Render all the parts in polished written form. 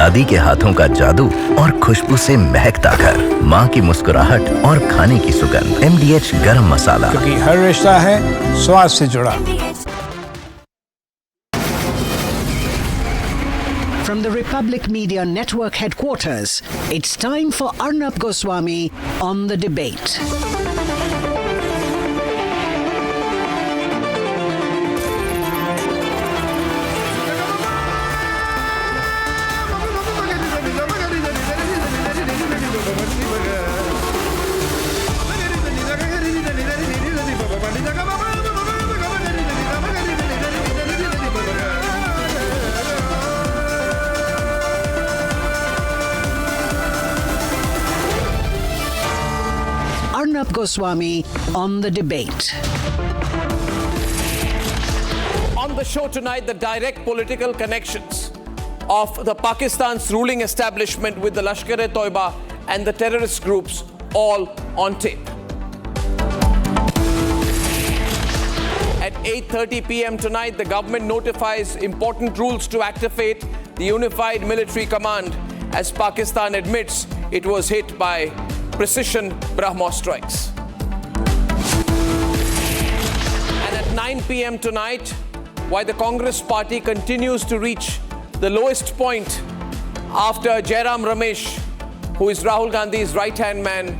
दादी के हाथों का जादू और खुशबू से महकता घर, माँ की मुस्कुराहट और खाने की सुगंध। MDH गरम मसाला, क्योंकि हर रिश्ता है स्वाद से जुड़ा। From the Republic Media Network headquarters, it's time for Arnab Goswami on the debate. Arnab Goswami on the debate. On the show tonight, the direct political connections of the Pakistan's ruling establishment with the Lashkar-e-Taiba and the terrorist groups, all on tape. At 8:30 p.m. tonight, the government notifies important rules to activate the unified military command as Pakistan admits it was hit by precision BrahMos strikes. And at 9 p.m. tonight, while the Congress party continues to reach the lowest point after Jairam Ramesh, who is Rahul Gandhi's right-hand man,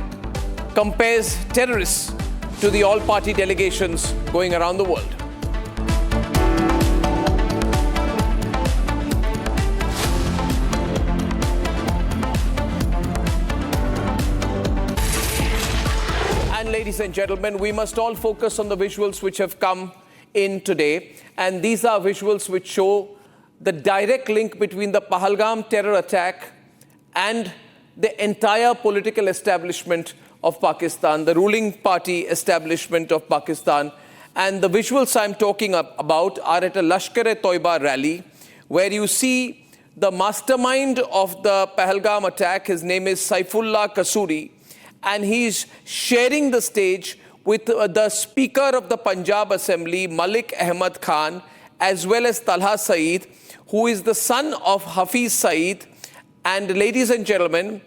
compares terrorists to the all-party delegations going around the world. Ladies and gentlemen, we must all focus on the visuals which have come in today. And these are visuals which show the direct link between the Pahalgam terror attack and the entire political establishment of Pakistan, the ruling party establishment of Pakistan. And the visuals I'm talking about are at a Lashkar-e-Taiba rally, where you see the mastermind of the Pahalgam attack. His name is Saifullah Kasuri. And he's sharing the stage with the Speaker of the Punjab Assembly, Malik Ahmed Khan, as well as Talha Saeed, who is the son of Hafiz Saeed. And ladies and gentlemen,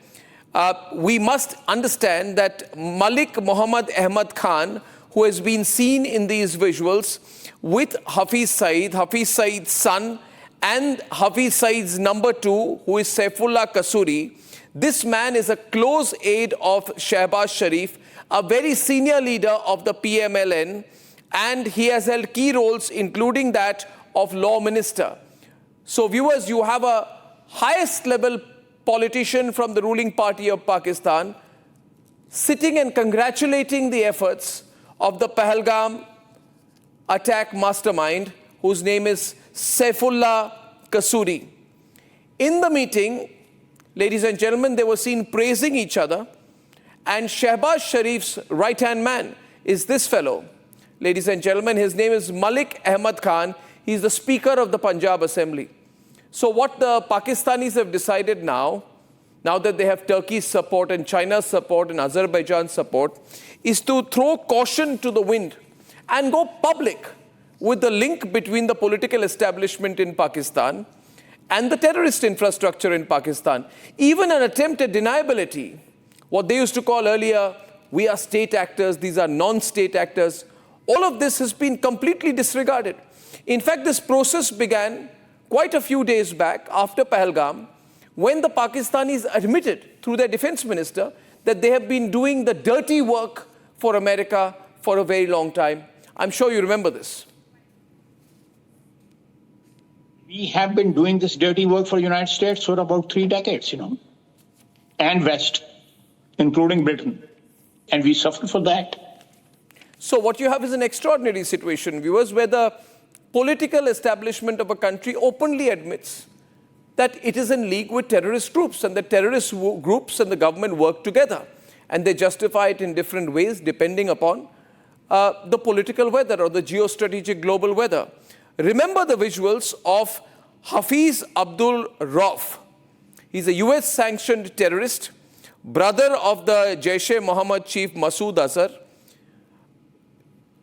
we must understand that Malik Muhammad Ahmed Khan, who has been seen in these visuals with Hafiz Saeed's son, and Hafiz Saeed's number 2, who is Saifullah Kasuri. This man is a close aide of Shehbaz Sharif, a very senior leader of the PMLN, and he has held key roles, including that of law minister. So viewers, you have a highest level politician from the ruling party of Pakistan sitting and congratulating the efforts of the Pahalgam attack mastermind, whose name is Saifullah Kasuri. In the meeting, ladies and gentlemen, they were seen praising each other. And Shehbaz Sharif's right-hand man is this fellow. Ladies and gentlemen, his name is Malik Ahmed Khan. He's the Speaker of the Punjab Assembly. So what the Pakistanis have decided now that they have Turkey's support and China's support and Azerbaijan's support, is to throw caution to the wind and go public with the link between the political establishment in Pakistan and the terrorist infrastructure in Pakistan. Even an attempt at deniability, what they used to call earlier, we are state actors, these are non-state actors, all of this has been completely disregarded. In fact, this process began quite a few days back after Pahalgam, when the Pakistanis admitted through their defense minister that they have been doing the dirty work for America for a very long time. I'm sure you remember this. We have been doing this dirty work for the United States for about 3 decades, and West, including Britain. And we suffered for that. So what you have is an extraordinary situation, viewers, where the political establishment of a country openly admits that it is in league with terrorist groups, and the terrorist groups and the government work together. And they justify it in different ways depending upon the political weather or the geostrategic global weather. Remember the visuals of Hafiz Abdul Rauf. He's a US-sanctioned terrorist, brother of the Jaish-e-Mohammed chief Masood Azhar.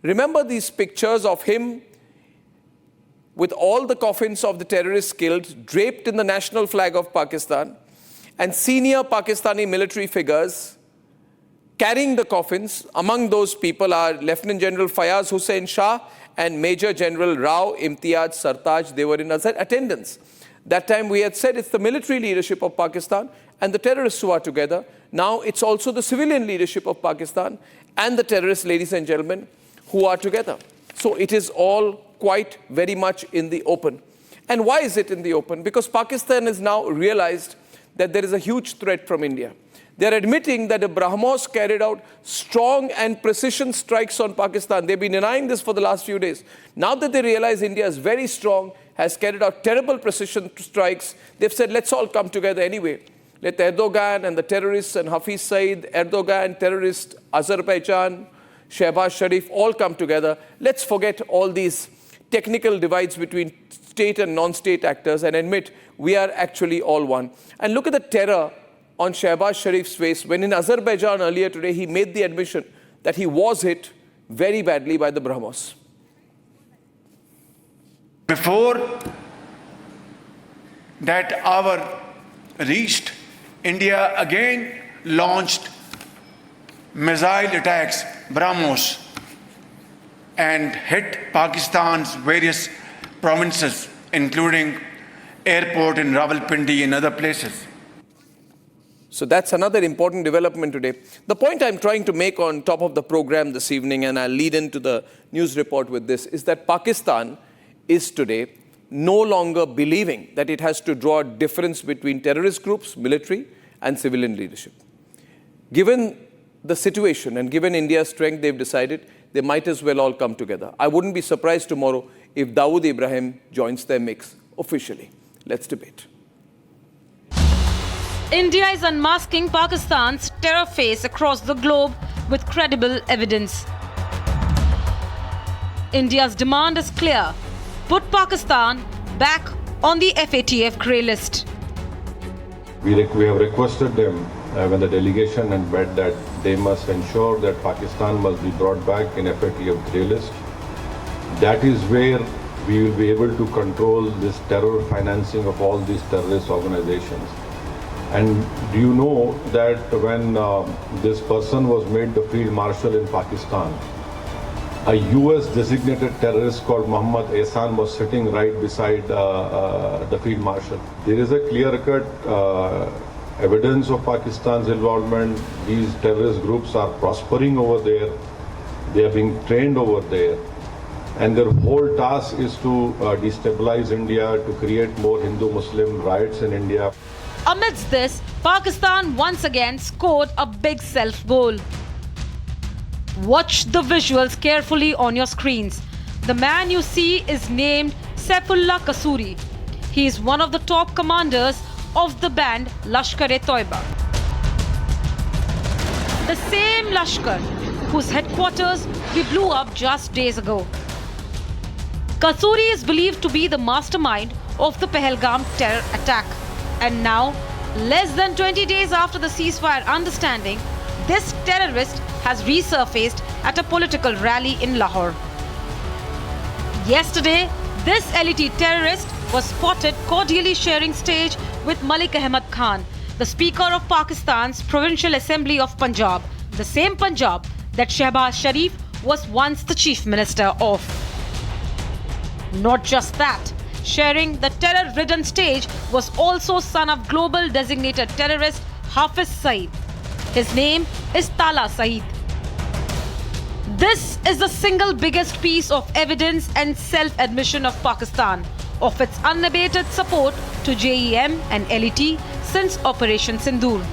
Remember these pictures of him with all the coffins of the terrorists killed draped in the national flag of Pakistan, and senior Pakistani military figures carrying the coffins. Among those people are Lieutenant General Fayaz Hussain Shah and Major General Rao Imtiaz Sartaj. They were in attendance. That time we had said it's the military leadership of Pakistan and the terrorists who are together. Now it's also the civilian leadership of Pakistan and the terrorists, ladies and gentlemen, who are together. So it is all quite very much in the open. And why is it in the open? Because Pakistan has now realized that there is a huge threat from India. They are admitting that the BrahMos carried out strong and precision strikes on Pakistan. They've been denying this for the last few days. Now that they realize India is very strong, has carried out terrible precision strikes, they've said, let's all come together anyway. Let Erdogan and the terrorists and Hafiz Saeed, Erdogan, terrorist, Azerbaijan, Shehbaz Sharif, all come together. Let's forget all these technical divides between state and non-state actors and admit we are actually all one. And look at the terror on Shehbaz Sharif's face when in Azerbaijan earlier today he made the admission that he was hit very badly by the BrahMos. Before that hour reached, India again launched missile attacks, BrahMos, and hit Pakistan's various provinces, including airport in Rawalpindi and other places. So that's another important development today. The point I'm trying to make on top of the program this evening, and I'll lead into the news report with this, is that Pakistan is today no longer believing that it has to draw a difference between terrorist groups, military, and civilian leadership. Given the situation and given India's strength, they've decided they might as well all come together. I wouldn't be surprised tomorrow if Dawood Ibrahim joins their mix officially. Let's debate. India is unmasking Pakistan's terror face across the globe with credible evidence. India's demand is clear. Put Pakistan back on the FATF grey list. We have requested them when the delegation had met that they must ensure that Pakistan must be brought back in FATF grey list. That is where we will be able to control this terror financing of all these terrorist organizations. And do you know that when this person was made the field marshal in Pakistan, a US designated terrorist called Muhammad Ehsan was sitting right beside the field marshal. There is a clear-cut evidence of Pakistan's involvement. These terrorist groups are prospering over there. They are being trained over there. And their whole task is to destabilize India, to create more Hindu-Muslim riots in India. Amidst this, Pakistan once again scored a big self-goal. Watch the visuals carefully on your screens. The man you see is named Saifullah Kasuri. He is one of the top commanders of the band Lashkar-e-Taiba. The same Lashkar whose headquarters we blew up just days ago. Kasuri is believed to be the mastermind of the Pahalgam terror attack. And now, less than 20 days after the ceasefire understanding, this terrorist has resurfaced at a political rally in Lahore. Yesterday, this elite terrorist was spotted cordially sharing stage with Malik Ahmed Khan, the Speaker of Pakistan's Provincial Assembly of Punjab, the same Punjab that Shehbaz Sharif was once the Chief Minister of. Not just that, sharing the terror-ridden stage was also son of global designated terrorist Hafiz Saeed. His name is Tala Saeed. This is the single biggest piece of evidence and self-admission of Pakistan of its unabated support to JEM and LET since Operation Sindoor.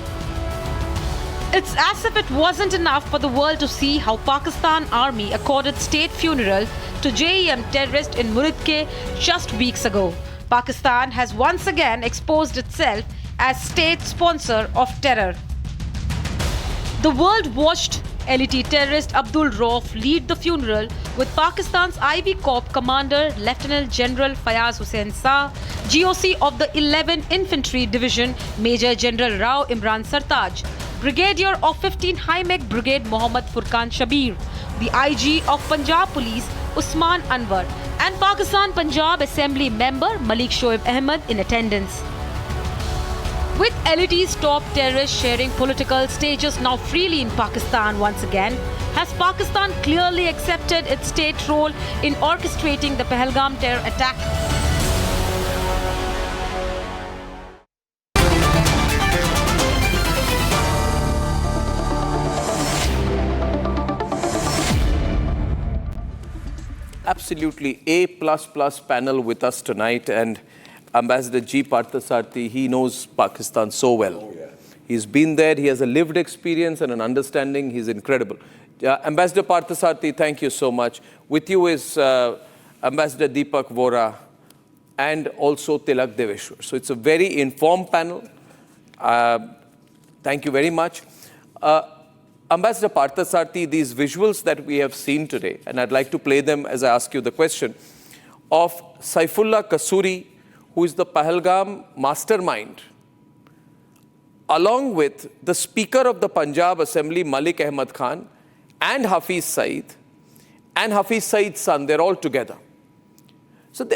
It's as if it wasn't enough for the world to see how Pakistan Army accorded state funeral to JEM terrorists in Muridke just weeks ago. Pakistan has once again exposed itself as state sponsor of terror. The world watched LET terrorist Abdul Rauf lead the funeral with Pakistan's IB Corps commander Lieutenant General Fayaz Hussain Shah, GOC of the 11th Infantry Division Major General Rao Imran Sartaj, Brigadier of 15 High Mech Brigade Mohammad Furqan Shabir, the IG of Punjab Police Usman Anwar, and Pakistan Punjab Assembly member Malik Shoaib Ahmed in attendance. With LET's top terrorists sharing political stages now freely in Pakistan once again, has Pakistan clearly accepted its state role in orchestrating the Pahalgam terror attack? Absolutely A++ panel with us tonight, and Ambassador G. Parthasarathi, he knows Pakistan so well. Oh, yeah. He's been there, he has a lived experience and an understanding, he's incredible. Ambassador Parthasarathi, thank you so much. With you is Ambassador Deepak Vora and also Tilak Deveshwar. So it's a very informed panel. Thank you very much. Ambassador Parthasarathi, these visuals that we have seen today, and I'd like to play them as I ask you the question, of Saifullah Kasuri, who is the Pahalgam Mastermind, along with the Speaker of the Punjab Assembly, Malik Ahmed Khan, and Hafiz Saeed, and Hafiz Saeed's son, they're all together. So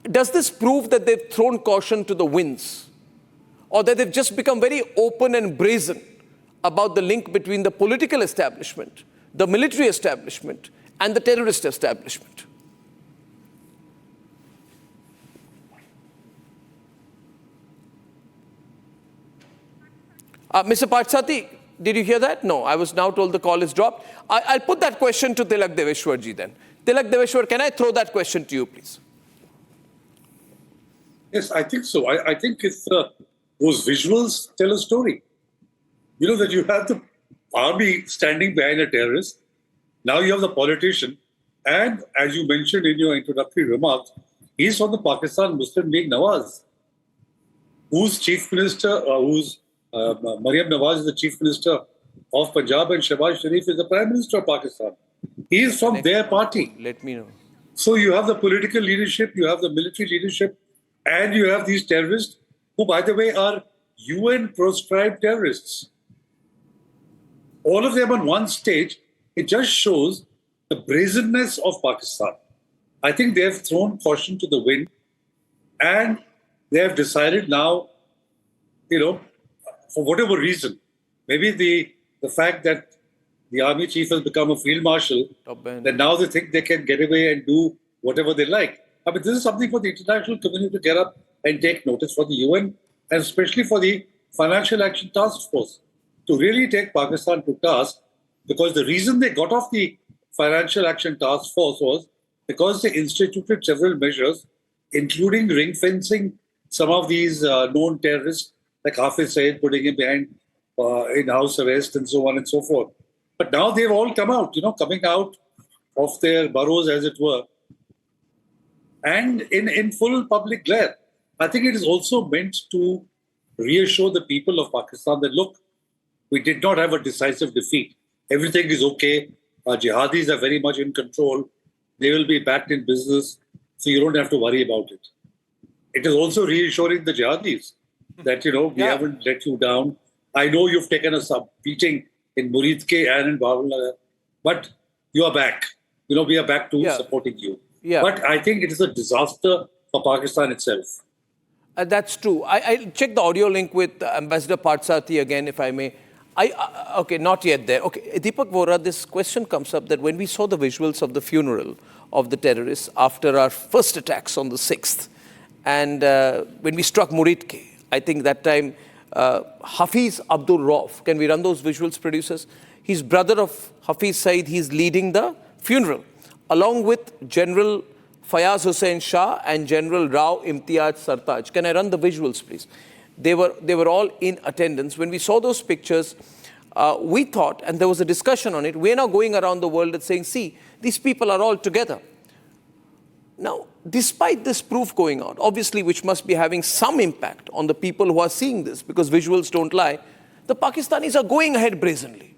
does this prove that they've thrown caution to the winds, or that they've just become very open and brazen about the link between the political establishment, the military establishment, and the terrorist establishment? Mr. Parthasarathi, did you hear that? No, I was now told the call is dropped. I'll put that question to Tilak Deveshwar ji then. Tilak Deveshwar, can I throw that question to you, please? Yes, I think so. I think it's those visuals tell a story. You know that you have the army standing behind a terrorist. Now you have the politician. And as you mentioned in your introductory remarks, he's from the Pakistan Muslim League Nawaz, whose chief minister, Maryam Nawaz is the chief minister of Punjab, and Shehbaz Sharif is the prime minister of Pakistan. He is from their party. Let me know. So you have the political leadership, you have the military leadership, and you have these terrorists who, by the way, are UN proscribed terrorists. All of them on one stage. It just shows the brazenness of Pakistan. I think they have thrown caution to the wind, and they have decided now, for whatever reason, maybe the fact that the army chief has become a field marshal, that now they think they can get away and do whatever they like. I mean, this is something for the international community to get up and take notice, for the UN, and especially for the Financial Action Task Force, to really take Pakistan to task, because the reason they got off the Financial Action Task Force was because they instituted several measures, including ring-fencing some of these known terrorists, like Hafiz Saeed, putting him behind in house arrest and so on and so forth. But now they've all come out, coming out of their burrows, as it were, and in full public glare. I think it is also meant to reassure the people of Pakistan that, look, we did not have a decisive defeat. Everything is okay. Our jihadis are very much in control. They will be back in business, so you don't have to worry about it. It is also reassuring the jihadis that, we haven't let you down. I know you've taken a beating in Muridke and in Bahawalnagar, but you are back. We are back to supporting you. Yeah. But I think it is a disaster for Pakistan itself. That's true. I'll check the audio link with Ambassador Parthasarathi again, if I may. Okay, not yet there. Okay, Deepak Vora, this question comes up that when we saw the visuals of the funeral of the terrorists after our first attacks on the 6th, and when we struck Muridke, I think that time Hafiz Abdul Rauf, can we run those visuals, producers? He's brother of Hafiz Saeed, he's leading the funeral, along with General Fayaz Hussain Shah and General Rao Imtiaz Sartaj. Can I run the visuals, please? They were all in attendance. When we saw those pictures, we thought, and there was a discussion on it, we're now going around the world and saying, see, these people are all together. Now, despite this proof going out, obviously, which must be having some impact on the people who are seeing this, because visuals don't lie, the Pakistanis are going ahead brazenly.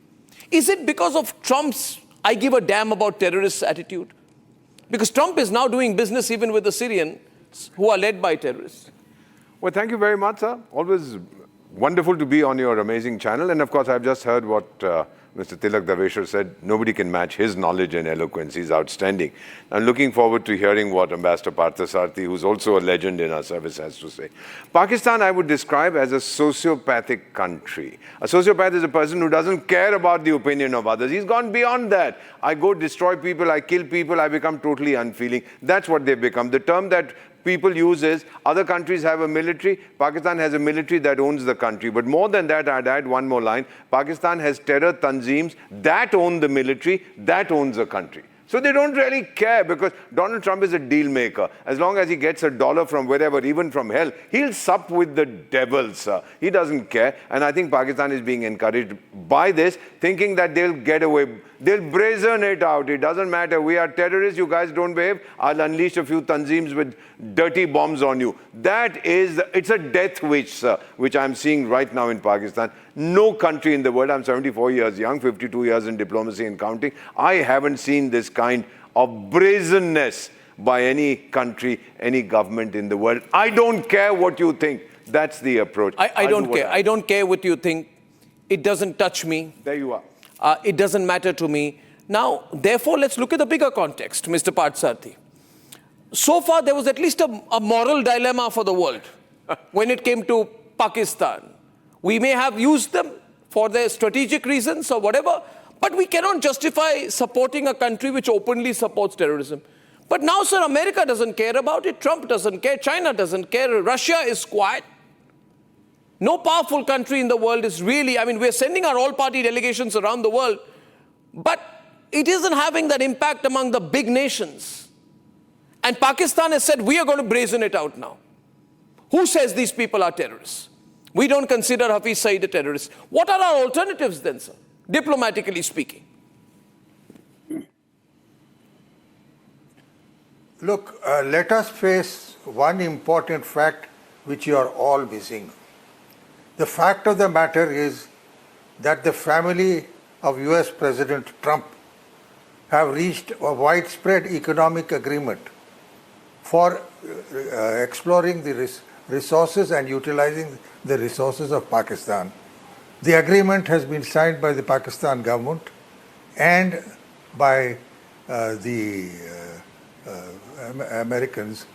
Is it because of Trump's I give a damn about terrorists attitude? Because Trump is now doing business even with the Syrians who are led by terrorists. Well, thank you very much, sir. Always wonderful to be on your amazing channel. And of course, I've just heard what Mr. Tilak Daveshwar said. Nobody can match his knowledge and eloquence. He's outstanding. I'm looking forward to hearing what Ambassador Parthasarathy, who's also a legend in our service, has to say. Pakistan, I would describe as a sociopathic country. A sociopath is a person who doesn't care about the opinion of others. He's gone beyond that. I go destroy people, I kill people, I become totally unfeeling. That's what they've become. The term that people use is, other countries have a military, Pakistan has a military that owns the country. But more than that, I'd add one more line. Pakistan has terror tanzeems that own the military, that owns the country. So they don't really care, because Donald Trump is a deal maker. As long as he gets $1 from wherever, even from hell, he'll sup with the devils. He doesn't care. And I think Pakistan is being encouraged by this, thinking that they'll get away. They'll brazen it out. It doesn't matter. We are terrorists. You guys don't behave. I'll unleash a few tanzeems with dirty bombs on you. It's a death wish, sir, which I'm seeing right now in Pakistan. No country in the world, I'm 74 years young, 52 years in diplomacy and counting, I haven't seen this kind of brazenness by any country, any government in the world. I don't care what you think. That's the approach. I don't care. I don't care what you think. It doesn't touch me. There you are. It doesn't matter to me. Now, therefore, let's look at the bigger context, Mr. Parthasarathy. So far, there was at least a moral dilemma for the world when it came to Pakistan. We may have used them for their strategic reasons or whatever, but we cannot justify supporting a country which openly supports terrorism. But now, sir, America doesn't care about it. Trump doesn't care. China doesn't care. Russia is quiet. No powerful country in the world is really, I mean, we're sending our all-party delegations around the world, but it isn't having that impact among the big nations. And Pakistan has said, we are going to brazen it out now. Who says these people are terrorists? We don't consider Hafiz Saeed a terrorist. What are our alternatives then, sir, diplomatically speaking? Look, let us face one important fact which you are all missing. The fact of the matter is that the family of US President Trump have reached a widespread economic agreement for exploring the resources and utilizing the resources of Pakistan. The agreement has been signed by the Pakistan government and by the Americans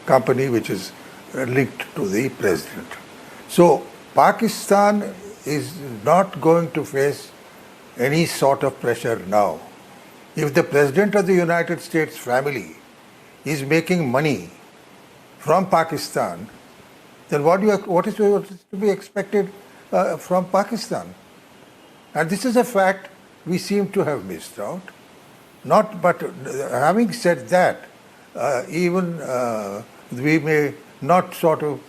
company which is linked to the president. So Pakistan is not going to face any sort of pressure now. If the President of the United States family is making money from Pakistan, then what is to be expected from Pakistan? And this is a fact we seem to have missed out. But having said that, even we may not sort of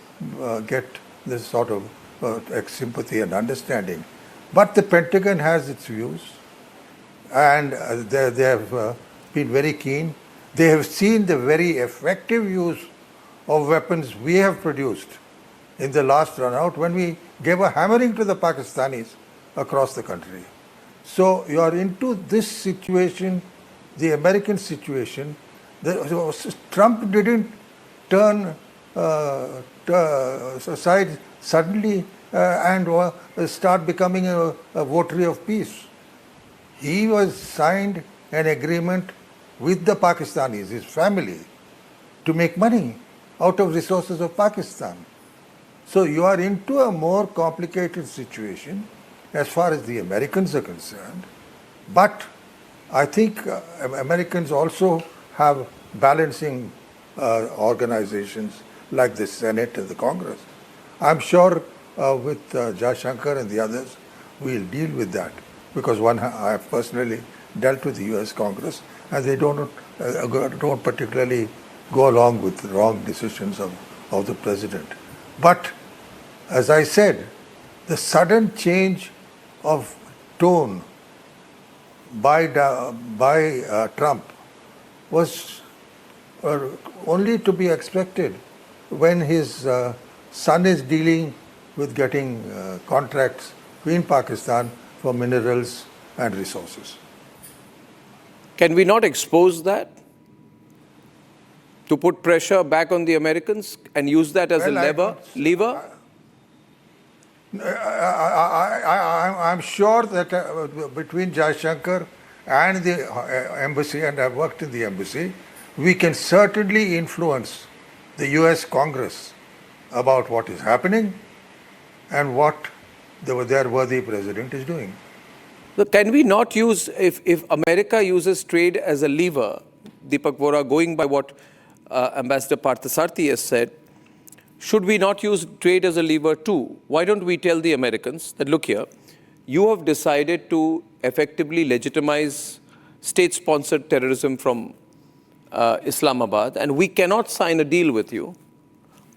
get this sort of sympathy and understanding, but the Pentagon has its views, and they have been very keen. They have seen the very effective use of weapons we have produced in the last run out when we gave a hammering to the Pakistanis across the country. So you are into this situation, the American situation. Trump didn't turn aside suddenly and start becoming a votary of peace. He was signed an agreement with the Pakistanis, his family, to make money out of resources of Pakistan. So you are into a more complicated situation as far as the Americans are concerned. But I think Americans also have balancing organizations like the Senate and the Congress. I'm sure with Jaishankar and the others, we'll deal with that, because I have personally dealt with the US Congress, and they don't particularly go along with the wrong decisions of the president. But as I said, the sudden change of tone by Trump was only to be expected when his son is dealing with getting contracts in Pakistan for minerals and resources. Can we not expose that to put pressure back on the Americans and use that as a lever? I'm sure that between Jaishankar and the embassy, and I've worked in the embassy, we can certainly influence the US Congress about what is happening and what their worthy president is doing. Look, can we not use, if America uses trade as a lever, Deepak Vora, going by what Ambassador Parthasarathy has said, should we not use trade as a lever too? Why don't we tell the Americans that, look here, you have decided to effectively legitimize state-sponsored terrorism from Islamabad, and we cannot sign a deal with you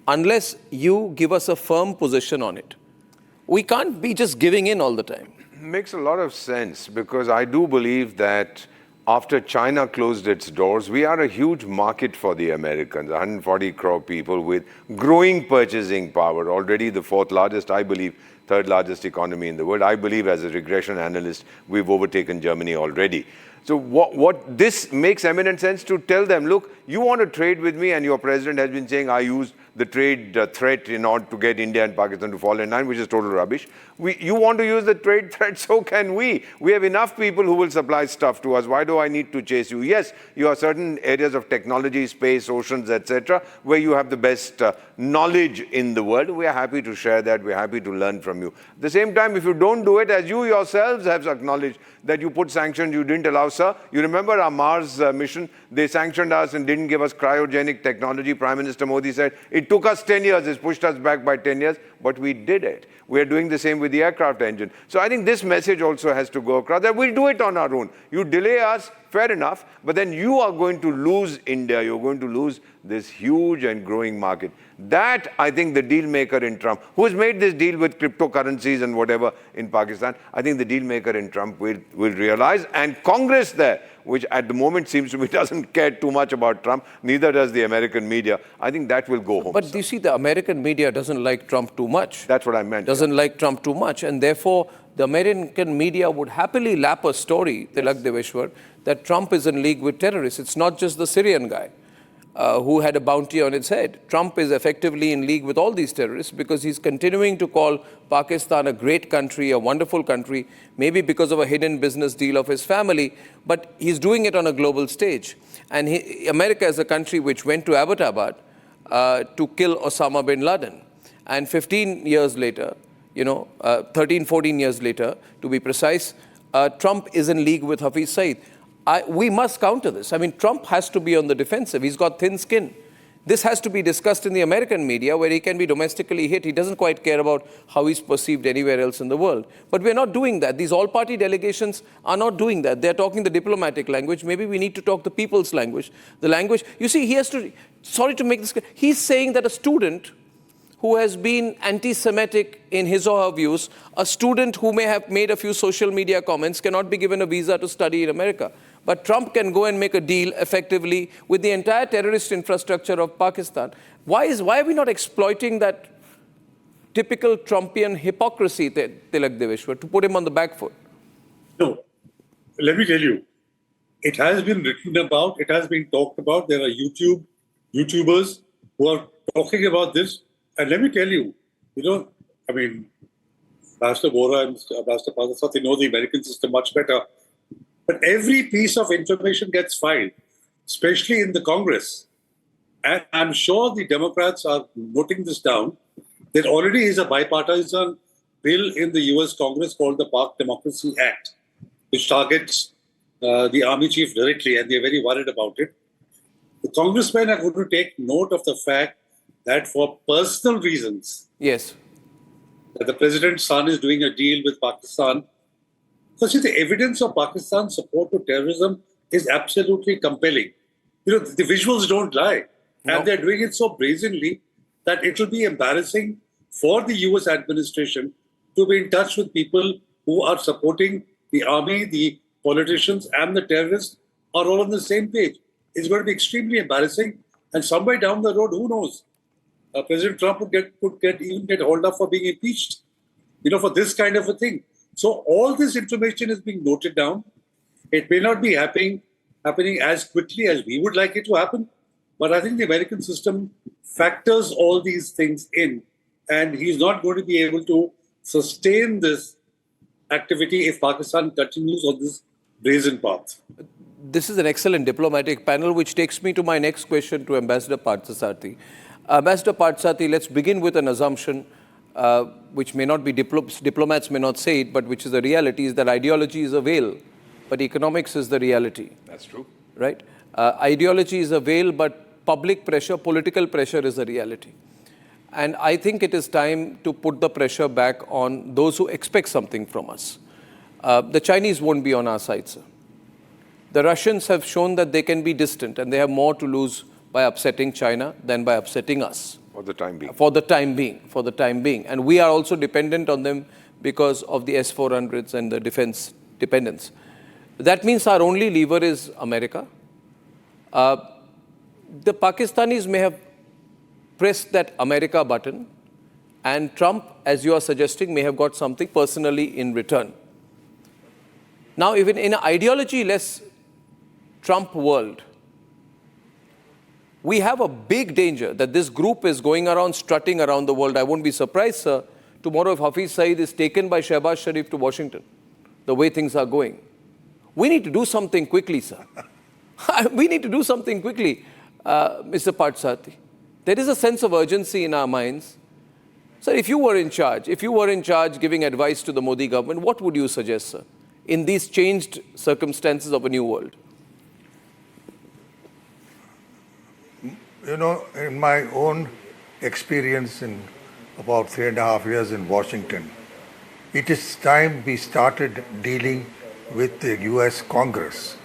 unless you give us a firm position on it. We can't be just giving in all the time. Makes a lot of sense, because I do believe that after China closed its doors, we are a huge market for the Americans, 140 crore people with growing purchasing power, already the fourth largest, I believe, third largest economy in the world. I believe, as a regression analyst, we've overtaken Germany already. So what this makes eminent sense to tell them, look, you want to trade with me, and your president has been saying, I used the trade threat in order to get India and Pakistan to fall in line, which is total rubbish. You want to use the trade threat, so can we. We have enough people who will supply stuff to us. Why do I need to chase you? Yes, you have certain areas of technology, space, oceans, etc., where you have the best knowledge in the world. We are happy to share that. We're happy to learn from you. At the same time, if you don't do it, as you yourselves have acknowledged, that you put sanctions you didn't allow, sir. You remember our Mars mission? They sanctioned us and didn't give us cryogenic technology. Prime Minister Modi said, it took us 10 years, it's pushed us back by 10 years, but we did it. We are doing the same with the aircraft engine. So I think this message also has to go across, that we'll do it on our own. You delay us, fair enough, but then you are going to lose India. You're going to lose this huge and growing market. That, I think, the deal maker in Trump, who has made this deal with cryptocurrencies and whatever in Pakistan, I think the deal maker in Trump will realize, and Congress there, which at the moment seems to me doesn't care too much about Trump, neither does the American media, I think that will go home. But you see, the American media doesn't like Trump too much. That's what I meant. Doesn't like Trump too much, and therefore the American media would happily lap a story, Tilak Deveshwar, that Trump is in league with terrorists. It's not just the Syrian guy who had a bounty on his head. Trump is effectively in league with all these terrorists because he's continuing to call Pakistan a great country, a wonderful country, maybe because of a hidden business deal of his family, but he's doing it on a global stage. And America is a country which went to Abbottabad to kill Osama bin Laden. And 15 years later, 13, 14 years later, to be precise, Trump is in league with Hafiz Saeed. We must counter this. I mean, Trump has to be on the defensive. He's got thin skin. This has to be discussed in the American media, where he can be domestically hit. He doesn't quite care about how he's perceived anywhere else in the world. But we're not doing that. These all-party delegations are not doing that. They're talking the diplomatic language. Maybe we need to talk the people's language. The language, you see, he has to, sorry to make this clear, he's saying that a student who has been anti-Semitic in his or her views, a student who may have made a few social media comments cannot be given a visa to study in America. But Trump can go and make a deal effectively with the entire terrorist infrastructure of Pakistan. Why are we not exploiting that typical Trumpian hypocrisy, Tilak Deveshwar, to put him on the back foot? No. Let me tell you, it has been written about, it has been talked about. There are YouTubers who are talking about this. And let me tell you, Ambassador Vora and Ambassador Parthasarathy know the American system much better. But every piece of information gets filed, especially in the Congress. And I'm sure the Democrats are noting this down. There already is a bipartisan bill in the US Congress called the Park Democracy Act, which targets the army chief directly, and they're very worried about it. The congressmen are going to take note of the fact that for personal reasons, yes, that the president's son is doing a deal with Pakistan. So see, the evidence of Pakistan's support to terrorism is absolutely compelling. The visuals don't lie. No. And they're doing it so brazenly that it will be embarrassing for the US administration to be in touch with people who are supporting the army, the politicians, and the terrorists are all on the same page. It's going to be extremely embarrassing. And somewhere down the road, who knows? President Trump could even get hauled up for being impeached, for this kind of a thing. So all this information is being noted down. It may not be happening as quickly as we would like it to happen, but I think the American system factors all these things in, and he's not going to be able to sustain this activity if Pakistan continues on this brazen path? This is an excellent diplomatic panel, which takes me to my next question to Ambassador Parthasarathy. Ambassador Parthasarathy, let's begin with an assumption which may not be, diplomats may not say it, but which is the reality, is that ideology is a veil, but economics is the reality. That's true. Right? Ideology is a veil, but public pressure, political pressure is a reality. And I think it is time to put the pressure back on those who expect something from us. The Chinese won't be on our side, sir. The Russians have shown that they can be distant and they have more to lose by upsetting China than by upsetting us. For the time being. For the time being. For the time being. And we are also dependent on them because of the S-400s and the defense dependence. That means our only lever is America. The Pakistanis may have pressed that America button, and Trump, as you are suggesting, may have got something personally in return. Now, even in an ideology-less Trump world, we have a big danger that this group is going around, strutting around the world. I won't be surprised, sir, tomorrow if Hafiz Saeed is taken by Shehbaz Sharif to Washington, the way things are going. We need to do something quickly, sir. We need to do something quickly, Mr. Parthasarathy. There is a sense of urgency in our minds. Sir, if you were in charge giving advice to the Modi government, what would you suggest, sir, in these changed circumstances of a new world? You know, in my own experience in about 3.5 years in Washington, it is time we started dealing with the US Congress.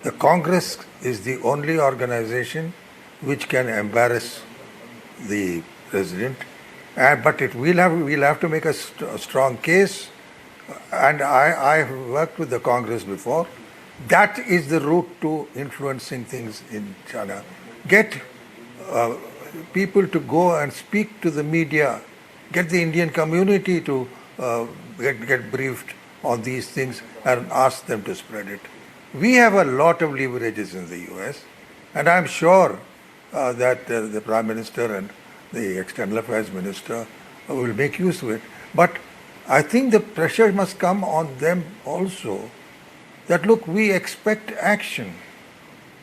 The Congress is the only organization which can embarrass the president, but we'll have to make a strong case. And I've worked with the Congress before. That is the route to influencing things in China. Get people to go and speak to the media. Get the Indian community to get briefed on these things and ask them to spread it. We have a lot of leverages in the US, and I'm sure that the Prime Minister and the External Affairs Minister will make use of it. But I think the pressure must come on them also, that look, we expect action,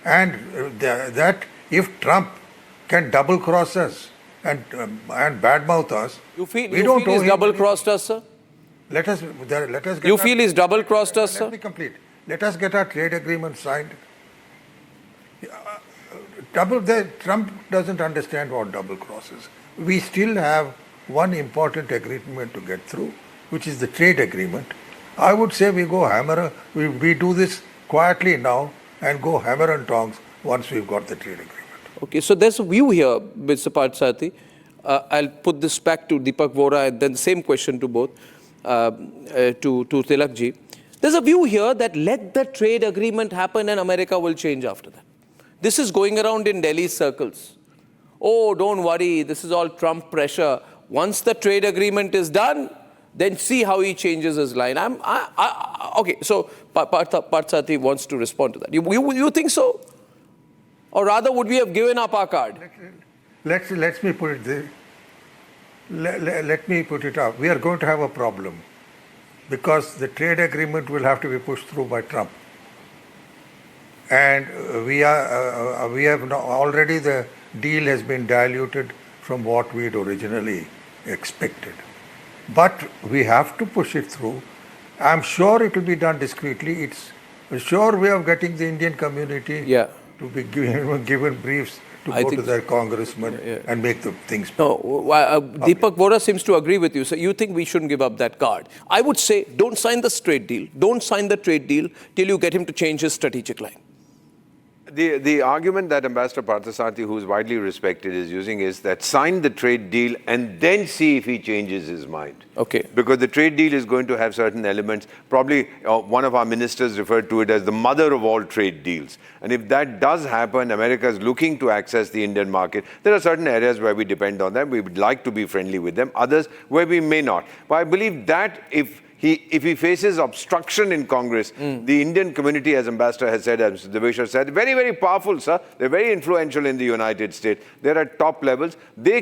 and that if Trump can double-cross us and badmouth us, you feel he's double-crossed us, sir? Let us get. You feel he's double-crossed us, sir? Let me complete. Let us get our trade agreement signed. Trump doesn't understand what double-cross is. We still have one important agreement to get through, which is the trade agreement. I would say we go we do this quietly now and go hammer and tongs once we've got the trade agreement. Okay, so there's a view here, Mr. Parthasarathy. I'll put this back to Deepak Vora and then the same question to both, to Tilakji. There's a view here that let the trade agreement happen and America will change after that. This is going around in Delhi circles. Oh, don't worry, this is all Trump pressure. Once the trade agreement is done, then see how he changes his line. Okay, so Parthasarathy wants to respond to that. You think so? Or rather, would we have given up our card? Let me put it there. Let me put it up. We are going to have a problem because the trade agreement will have to be pushed through by Trump. And we have already the deal has been diluted from what we had originally expected. But we have to push it through. I'm sure it will be done discreetly. It's a sure way of getting the Indian community to be given briefs to go to their congressman and make the things. No, Deepak Vora seems to agree with you. So you think we shouldn't give up that card? I would say don't sign the trade deal. Don't sign the trade deal till you get him to change his strategic line. The argument that Ambassador Parthasarathy, who is widely respected, is using is that sign the trade deal and then see if he changes his mind. Okay. Because the trade deal is going to have certain elements. Probably one of our ministers referred to it as the mother of all trade deals. And if that does happen, America is looking to access the Indian market. There are certain areas where we depend on them. We would like to be friendly with them. Others where we may not. But I believe that if he faces obstruction in Congress, the Indian community, as Ambassador has said, as Deveshwar said, very, very powerful, sir. They're very influential in the United States. They're at top levels. They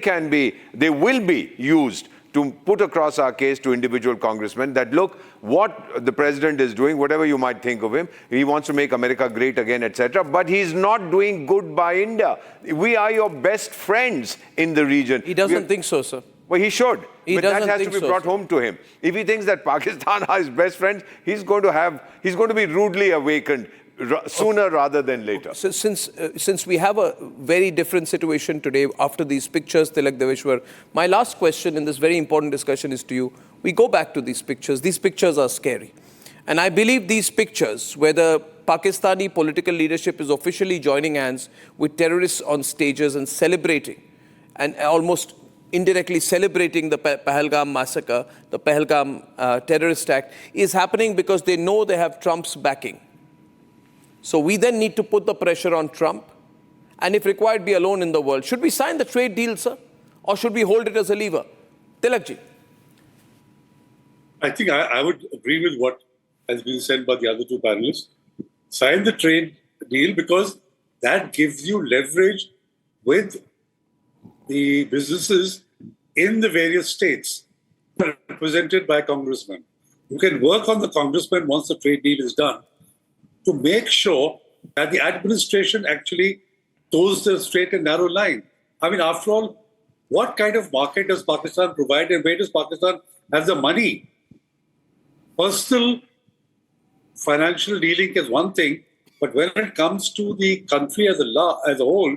will be used to put across our case to individual congressmen that, look, what the president is doing, whatever you might think of him, he wants to make America great again, etc. But he's not doing good by India. We are your best friends in the region. He doesn't think so, sir. Well, he should. But that has to be brought so, home to him. If he thinks that Pakistan are his best friends, he's going to be rudely awakened sooner rather than later. So since we have a very different situation today after these pictures, Tilak Deveshwar, my last question in this very important discussion is to you. We go back to these pictures. These pictures are scary. And I believe these pictures, where the Pakistani political leadership is officially joining hands with terrorists on stages and celebrating, and almost indirectly celebrating the Pahalgam massacre, the Pahalgam terrorist act, is happening because they know they have Trump's backing. So we then need to put the pressure on Trump and, if required, be alone in the world. Should we sign the trade deal, sir? Or should we hold it as a lever? Tilakji. I think I would agree with what has been said by the other two panelists. Sign the trade deal because that gives you leverage with the businesses in the various states represented by congressmen. You can work on the congressmen once the trade deal is done to make sure that the administration actually toes the straight and narrow line. I mean, after all, what kind of market does Pakistan provide and where does Pakistan have the money? Personal financial dealing is one thing, but when it comes to the country as a whole,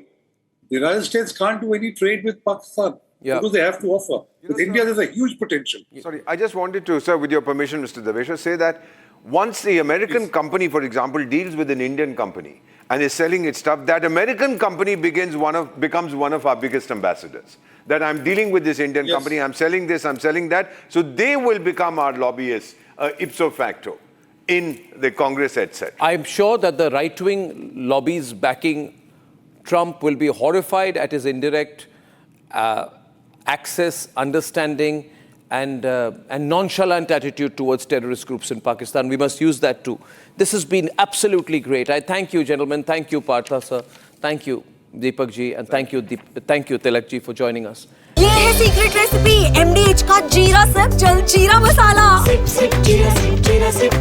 the United States can't do any trade with Pakistan because they have to offer. With India, there's a huge potential. Sorry, I just wanted to, sir, with your permission, Mr. Deveshwar, say that once the American company, for example, deals with an Indian company and is selling its stuff, that American company becomes one of our biggest ambassadors. That I'm dealing with this Indian company, I'm selling this, I'm selling that. So they will become our lobbyists ipso facto in the Congress, etc. I'm sure that the right-wing lobbies backing Trump will be horrified at his indirect access, understanding, and nonchalant attitude towards terrorist groups in Pakistan. We must use that too. This has been absolutely great. I thank you, gentlemen. Thank you, Partha sir. Thank you, Deepak ji, and thank you, Tilak ji, for joining us. ये है secret recipe MDH का जीरा SIP जल जीरा मसाला। SIP SIP जीरा SIP